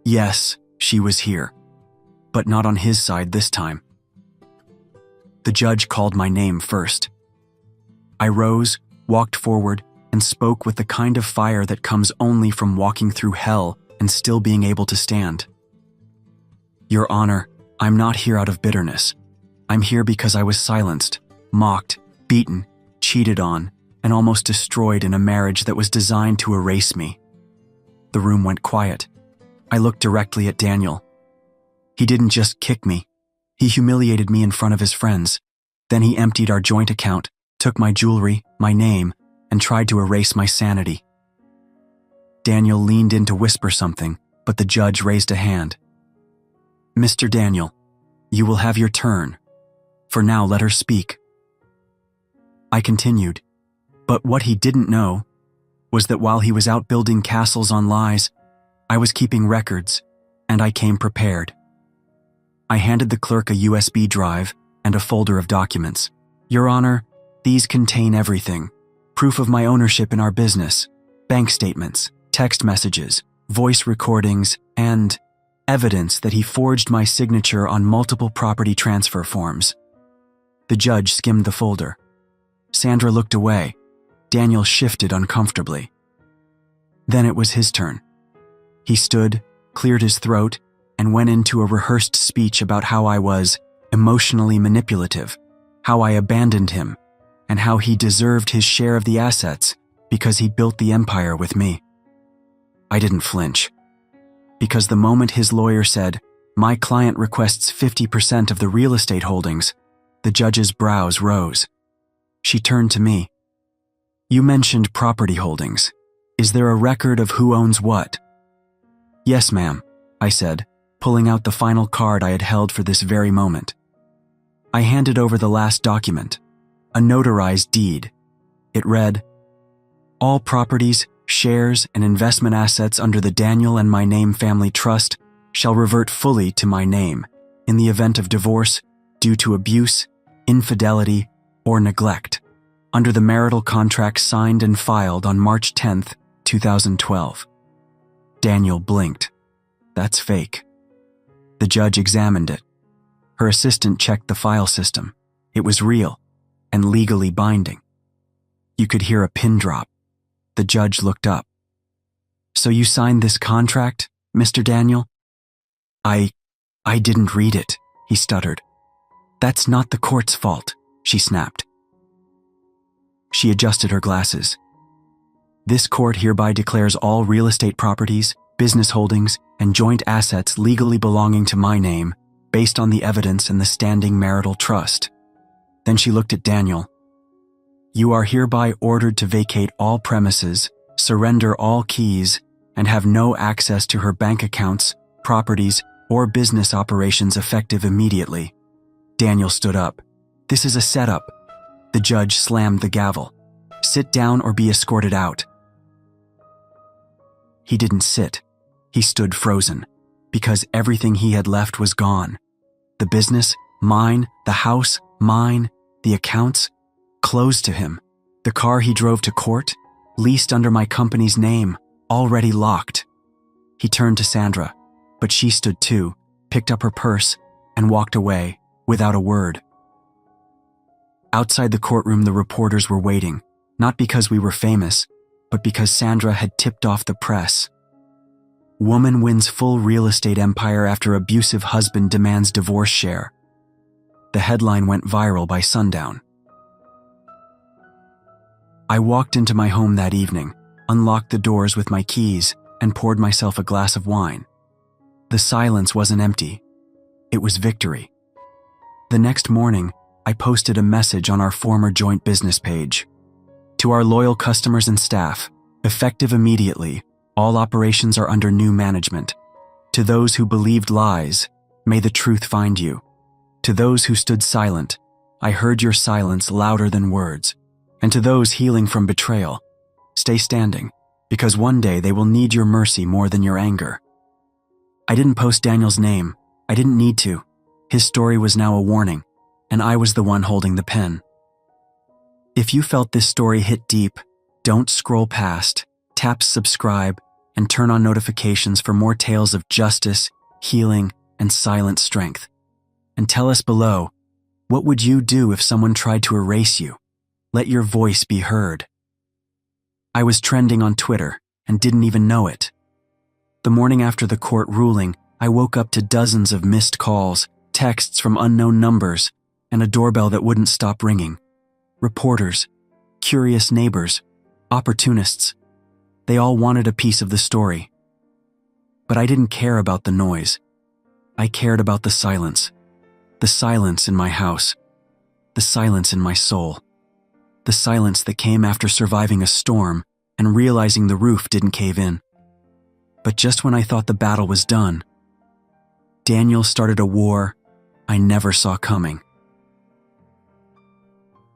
Yes, she was here, but not on his side this time. The judge called my name first. I rose, walked forward, and spoke with the kind of fire that comes only from walking through hell and still being able to stand. Your Honor, I'm not here out of bitterness. I'm here because I was silenced, mocked, beaten, cheated on, and almost destroyed in a marriage that was designed to erase me. The room went quiet. I looked directly at Daniel. He didn't just kick me. He humiliated me in front of his friends. Then he emptied our joint account, took my jewelry, my name, and tried to erase my sanity. Daniel leaned in to whisper something, but the judge raised a hand. "Mr. Daniel, you will have your turn. For now, let her speak." I continued, but what he didn't know was that while he was out building castles on lies, I was keeping records, and I came prepared. I handed the clerk a USB drive and a folder of documents. "Your Honor, these contain everything. Proof of my ownership in our business, bank statements, text messages, voice recordings, and evidence that he forged my signature on multiple property transfer forms." The judge skimmed the folder. Sandra looked away. Daniel shifted uncomfortably. Then it was his turn. He stood, cleared his throat, and went into a rehearsed speech about how I was emotionally manipulative, how I abandoned him, and how he deserved his share of the assets because he built the empire with me. I didn't flinch, because the moment his lawyer said, "My client requests 50% of the real estate holdings," the judge's brows rose. She turned to me. "You mentioned property holdings. Is there a record of who owns what?" "Yes, ma'am," I said, pulling out the final card I had held for this very moment. I handed over the last document, a notarized deed. It read, "All properties, shares, and investment assets under the Daniel and my name family trust shall revert fully to my name in the event of divorce due to abuse, infidelity, or neglect, under the marital contract signed and filed on March 10th, 2012. Daniel blinked. "That's fake." The judge examined it. Her assistant checked the file system. It was real and legally binding. You could hear a pin drop. The judge looked up. "So you signed this contract, Mr. Daniel?" I didn't read it," he stuttered. "That's not the court's fault," she snapped. She adjusted her glasses. "This court hereby declares all real estate properties, business holdings, and joint assets legally belonging to my name, based on the evidence in the standing marital trust." Then she looked at Daniel. "You are hereby ordered to vacate all premises, surrender all keys, and have no access to her bank accounts, properties, or business operations effective immediately." Daniel stood up. "This is a setup." The judge slammed the gavel. "Sit down or be escorted out." He didn't sit. He stood frozen, because everything he had left was gone. The business, mine. The house, mine. The accounts, closed to him. The car he drove to court, leased under my company's name, already locked. He turned to Sandra, but she stood too, picked up her purse, and walked away without a word. Outside the courtroom, the reporters were waiting, not because we were famous, but because Sandra had tipped off the press. "Woman wins full real estate empire after abusive husband demands divorce share." The headline went viral by sundown. I walked into my home that evening, unlocked the doors with my keys, and poured myself a glass of wine. The silence wasn't empty. It was victory. The next morning, I posted a message on our former joint business page. "To our loyal customers and staff, effective immediately, all operations are under new management. To those who believed lies, may the truth find you. To those who stood silent, I heard your silence louder than words. And to those healing from betrayal, stay standing, because one day they will need your mercy more than your anger." I didn't post Daniel's name. I didn't need to. His story was now a warning, and I was the one holding the pen. If you felt this story hit deep, don't scroll past, tap subscribe, and turn on notifications for more tales of justice, healing, and silent strength. And tell us below, what would you do if someone tried to erase you? Let your voice be heard. I was trending on Twitter and didn't even know it. The morning after the court ruling, I woke up to dozens of missed calls, texts from unknown numbers, and a doorbell that wouldn't stop ringing. Reporters, curious neighbors, opportunists. They all wanted a piece of the story, But I didn't care about the noise. I cared about the silence. The silence in my house. The silence in my soul. The silence that came after surviving a storm and realizing the roof didn't cave in. But just when I thought the battle was done, Daniel started a war I never saw coming.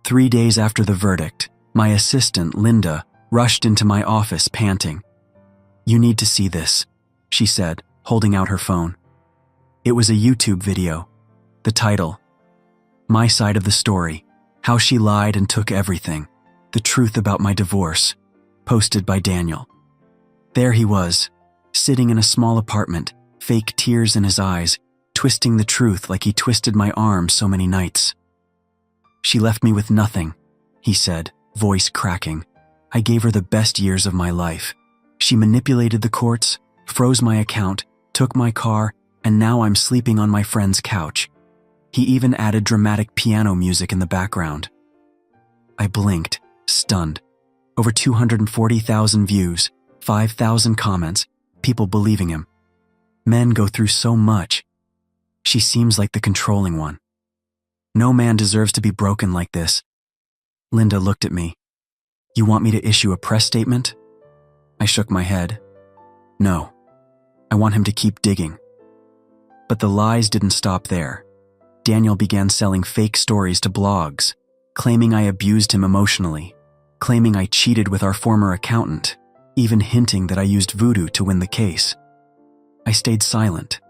3 days after the verdict, my assistant, Linda, rushed into my office panting. "You need to see this," she said, holding out her phone. It was a YouTube video. The title, "My Side of the Story, How She Lied and Took Everything, The Truth About My Divorce," posted by Daniel. There he was, sitting in a small apartment, fake tears in his eyes, twisting the truth like he twisted my arm so many nights. "She left me with nothing," he said, voice cracking. "I gave her the best years of my life. She manipulated the courts, froze my account, took my car, and now I'm sleeping on my friend's couch." He even added dramatic piano music in the background. I blinked, stunned. Over 240,000 views, 5,000 comments, people believing him. Men go through so much. She seems like the controlling one. No man deserves to be broken like this. Linda looked at me. "You want me to issue a press statement?" I shook my head. "No. I want him to keep digging." But the lies didn't stop there. Daniel began selling fake stories to blogs, claiming I abused him emotionally, claiming I cheated with our former accountant, even hinting that I used voodoo to win the case. I stayed silent.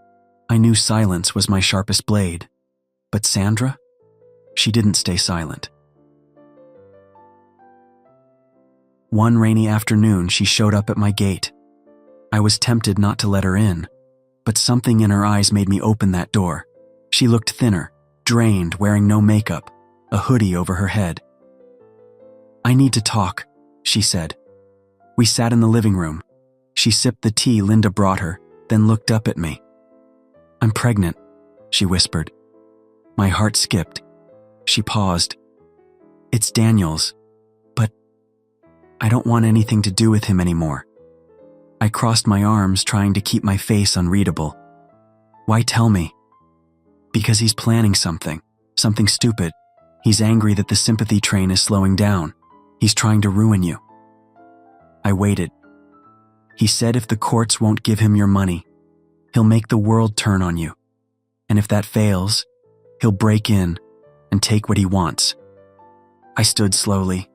I knew silence was my sharpest blade. But Sandra? She didn't stay silent. One rainy afternoon, she showed up at my gate. I was tempted not to let her in, but something in her eyes made me open that door. She looked thinner, drained, wearing no makeup, a hoodie over her head. "I need to talk," she said. We sat in the living room. She sipped the tea Linda brought her, then looked up at me. "I'm pregnant," she whispered. My heart skipped. She paused. "It's Daniel's, but I don't want anything to do with him anymore." I crossed my arms, trying to keep my face unreadable. "Why tell me?" "Because he's planning something stupid. He's angry that the sympathy train is slowing down. He's trying to ruin you." I waited. "He said if the courts won't give him your money, he'll make the world turn on you. And if that fails, he'll break in and take what he wants." I stood slowly.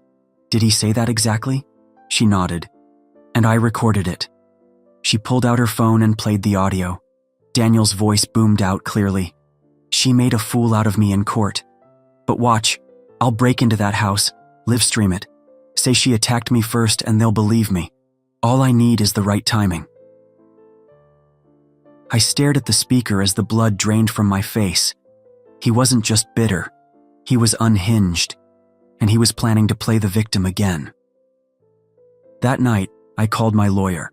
"Did he say that exactly?" She nodded. "And I recorded it." She pulled out her phone and played the audio. Daniel's voice boomed out clearly. "She made a fool out of me in court. But watch, I'll break into that house, live stream it. Say she attacked me first and they'll believe me. All I need is the right timing." I stared at the speaker as the blood drained from my face. He wasn't just bitter. He was unhinged. And he was planning to play the victim again. That night, I called my lawyer.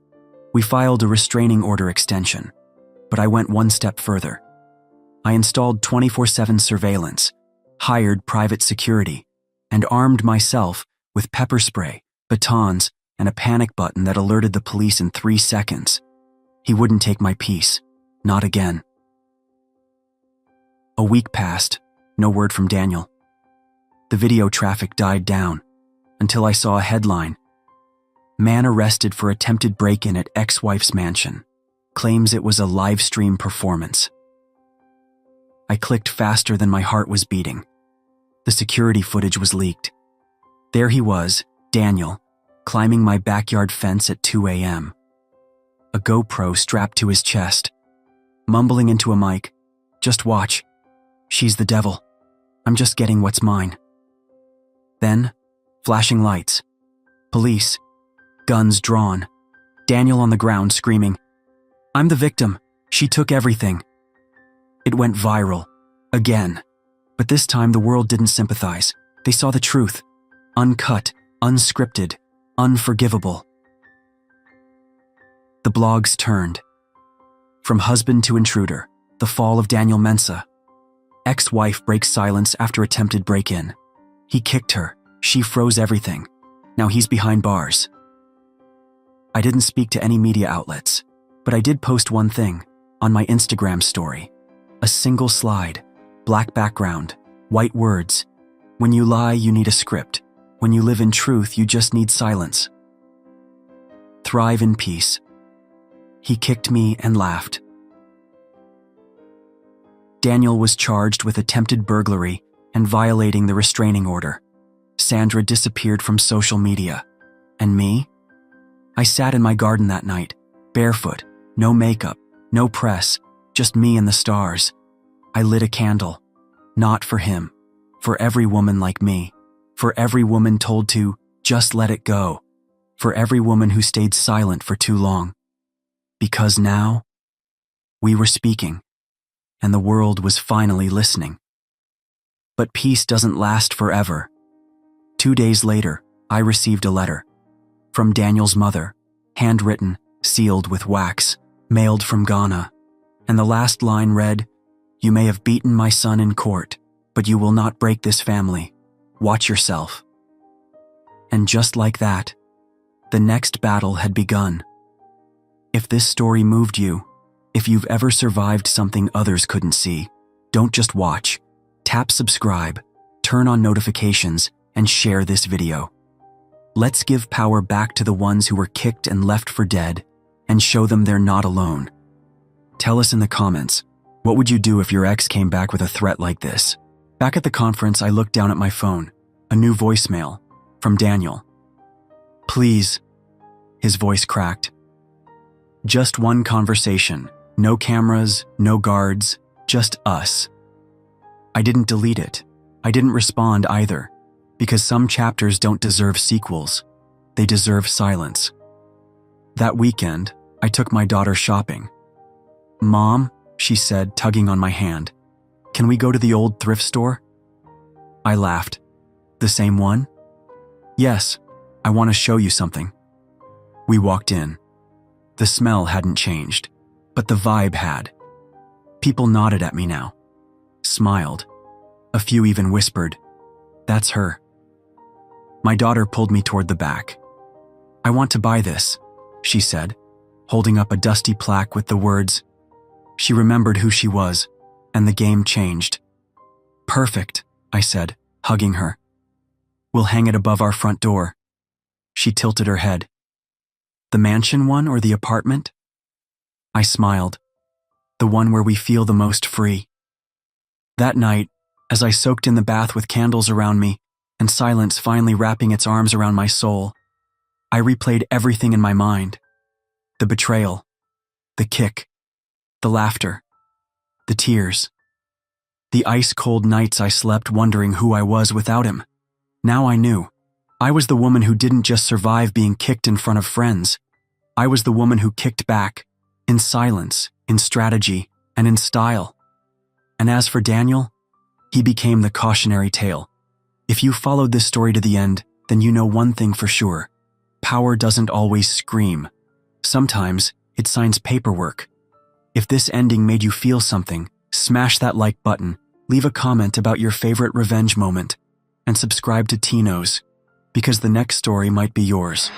We filed a restraining order extension. But I went one step further. I installed 24/7 surveillance, hired private security, and armed myself with pepper spray, batons, and a panic button that alerted the police in 3 seconds. He wouldn't take my peace. Not again. A week passed, no word from Daniel. The video traffic died down until I saw a headline. "Man arrested for attempted break-in at ex-wife's mansion. Claims it was a live stream performance." I clicked faster than my heart was beating. The security footage was leaked. There he was, Daniel, climbing my backyard fence at 2 a.m. A GoPro strapped to his chest. Mumbling into a mic, "Just watch. She's the devil. I'm just getting what's mine." Then, flashing lights. Police. Guns drawn. Daniel on the ground screaming, "I'm the victim. She took everything." It went viral. Again. But this time the world didn't sympathize. They saw the truth. Uncut, unscripted, unforgivable. The blogs turned. From husband to intruder, the fall of Daniel Mensah. Ex-wife breaks silence after attempted break-in. He kicked her. She froze everything. Now he's behind bars. I didn't speak to any media outlets. But I did post one thing on my Instagram story. A single slide, black background, white words. When you lie, you need a script. When you live in truth, you just need silence. Thrive in peace. He kicked me and laughed. Daniel was charged with attempted burglary and violating the restraining order. Sandra disappeared from social media. And me? I sat in my garden that night, barefoot, no makeup, no press, just me and the stars. I lit a candle. Not for him. For every woman like me. For every woman told to just let it go. For every woman who stayed silent for too long. Because now, we were speaking, and the world was finally listening. But peace doesn't last forever. 2 days later, I received a letter from Daniel's mother, handwritten, sealed with wax, mailed from Ghana. And the last line read, "You may have beaten my son in court, but you will not break this family. Watch yourself." And just like that, the next battle had begun. If this story moved you, if you've ever survived something others couldn't see, don't just watch. Tap subscribe, turn on notifications, and share this video. Let's give power back to the ones who were kicked and left for dead, and show them they're not alone. Tell us in the comments, what would you do if your ex came back with a threat like this? Back at the conference, I looked down at my phone, a new voicemail from Daniel. "Please," his voice cracked. "Just one conversation, no cameras, no guards, just us." I didn't delete it. I didn't respond either, because some chapters don't deserve sequels. They deserve silence. That weekend, I took my daughter shopping. "Mom," she said, tugging on my hand, "can we go to the old thrift store?" I laughed. "The same one?" "Yes, I want to show you something." We walked in. The smell hadn't changed, but the vibe had. People nodded at me now, smiled. A few even whispered, "That's her." My daughter pulled me toward the back. "I want to buy this," she said, holding up a dusty plaque with the words. She remembered who she was, and the game changed. "Perfect," I said, hugging her. "We'll hang it above our front door." She tilted her head. "The mansion one or the apartment?" I smiled. "The one where we feel the most free." That night, as I soaked in the bath with candles around me and silence finally wrapping its arms around my soul, I replayed everything in my mind. The betrayal, the kick, the laughter, the tears, the ice-cold nights I slept wondering who I was without him. Now I knew. I was the woman who didn't just survive being kicked in front of friends. I was the woman who kicked back, in silence, in strategy, and in style. And as for Daniel, he became the cautionary tale. If you followed this story to the end, then you know one thing for sure. Power doesn't always scream. Sometimes it signs paperwork. If this ending made you feel something, smash that like button, leave a comment about your favorite revenge moment, and subscribe to Tino's, because the next story might be yours.